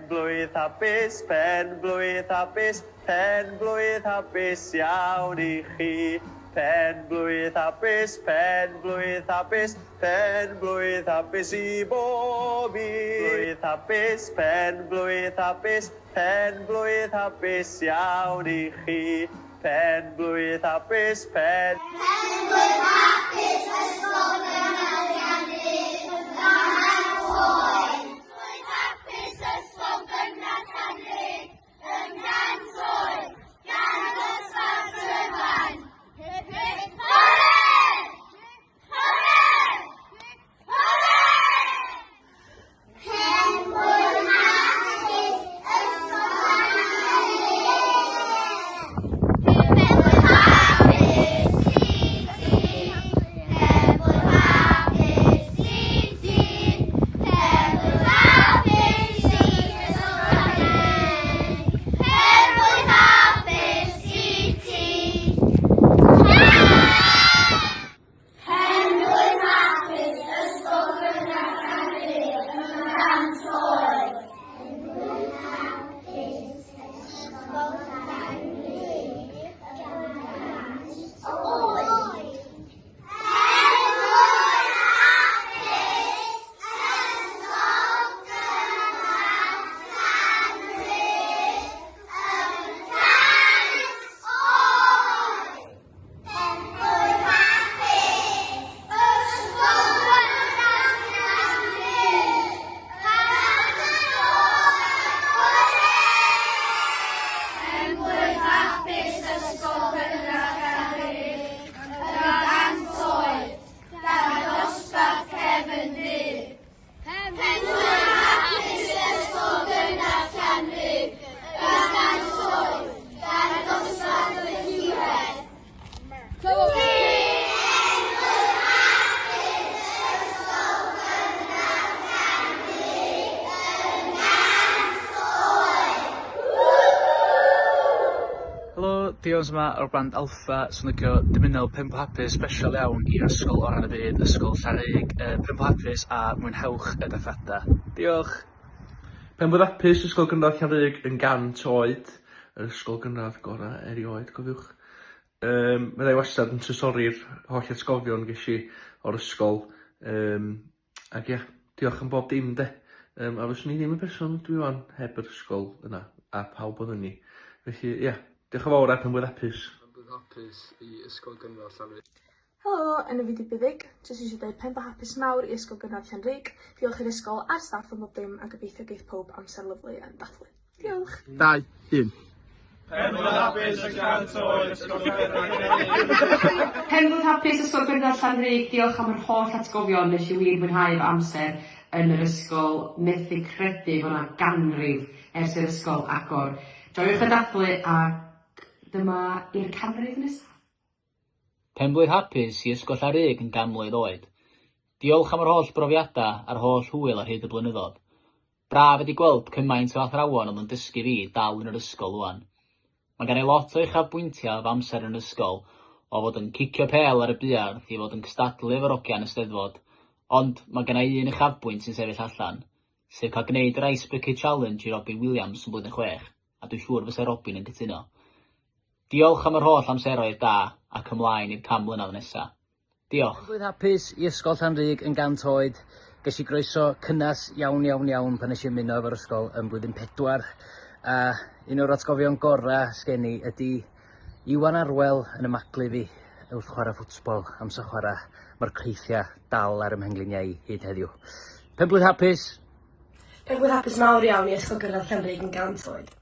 blwydd hapus, blwydd hapus, blwydd hapus iawn I chi. Blwydd hapus, blwydd hapus, blwydd hapus I bob un. Blwydd hapus, blwydd hapus, blwydd hapus iawn I chi. Blwydd hapus, Blwydd hapus, ysgol gynradd Blwydd hapus, ysgol gynradd Llanrug, yn gan Soed, gan ddosbarth Tryfan. Hip hip hooray! Hooray! Hooray! Blwydd hapus, ysgol Diolch yma o'r band Alpha sy'n licio dymunol Pemble Hapus special iawn i'r ysgol o'r y byd, ysgol Llanrug, Pemble Hapus a mwynhewch y dathliada. Diolch! Pemble Hapus, ysgol gynradd Llanrug yn gant oed, yr ysgol gynradd gorau erioed, cofiwch. Mae rai wastad yn trysori'r holl atgofion ges I o'r ysgol, ac ia, diolch am bob dim de. A fyswn I ddim yn person dwi wan heb yr ysgol yna, a pawb oedden ni. Felly, ia. Diolch yn fawr a Pemble Hapus. Pemble Hapus I ysgol gynradd Llanrug. Helo, yn y fideo buddig, jyst eisiau dweud Pemble Hapus mawr I ysgol gynradd Llanrug. Diolch i'r ysgol a'r staff am bob dim a gobeithio geith pob amser lyflu yn dathlu. Diolch. 2, 1. Pemble Hapus yn gant oed, ysgol gynradd Llanrug. Pemble Hapus ysgol gynradd Llanrug, diolch am yr holl atgofion nes I wir mwynhau fy amser yn yr ysgol. Methu credu fod yna ganrif ers yr ysgol agor. Joiwch y dathlu a dyma i'r canrif nesaf. Penblwydd hapus I ysgol Llanrug yn ganmlwydd oed. Diolch am yr holl brofiadau a'r holl hwyl ar hyd y blynyddoedd. Braf ydi gweld cymaint o athrawon oedd yn dysgu fi dal yn yr ysgol wan. Mae gen I lot o uchafbwyntiau o amser yn ysgol, o fod yn cicio pel ar y buarth I fod yn cystadlu efo'r ogian Eisteddfod, ond mae gen I un uchafbwynt sy'n sefyll allan, sef cael gwneud yr Ice Bucket Challenge I Robin Williams yn blwyddyn 6, a dwi'n siŵr fysa Robin yn cytuno. Diolch am yr holl amseroedd da ac ymlaen i'r cam mlynedd nesaf. Diolch. Blwydd hapus I ysgol Llanrug yn gant oed. Ges I groeso cynnas iawn pan nes I ymuno efo'r ysgol yn blwyddyn 4. A un o'r atgofion gorau sgen I ydy Iwan Arwel yn ymaglu fi wrth chwarae ffwtsbol amser chwarae. Mae'r creithiau dal ar ymhengliniau I hyd heddiw. Penblwydd hapus. Penblwydd hapus mawr iawn I ysgol gynradd Llanrug yn gant oed.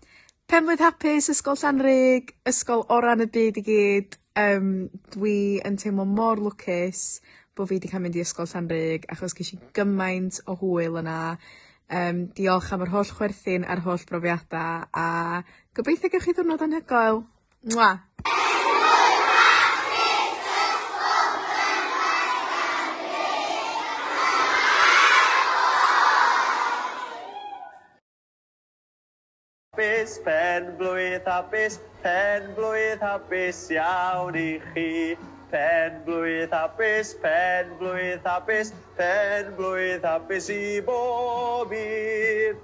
Penblwydd hapus, ysgol Llanrug, ysgol oran y byd I gyd. Dwi yn teimlo mor lwcus bod fi wedi cael mynd I ysgol Llanrug achos ges I gymaint o hwyl yna. Diolch am yr holl chwerthin a'r holl brofiadau a gobeithio gewch chi ddiwrnod anhygoel. Mwa! Blwydd hapus iawn I chi. Blwydd hapus, blwydd hapus I bob un.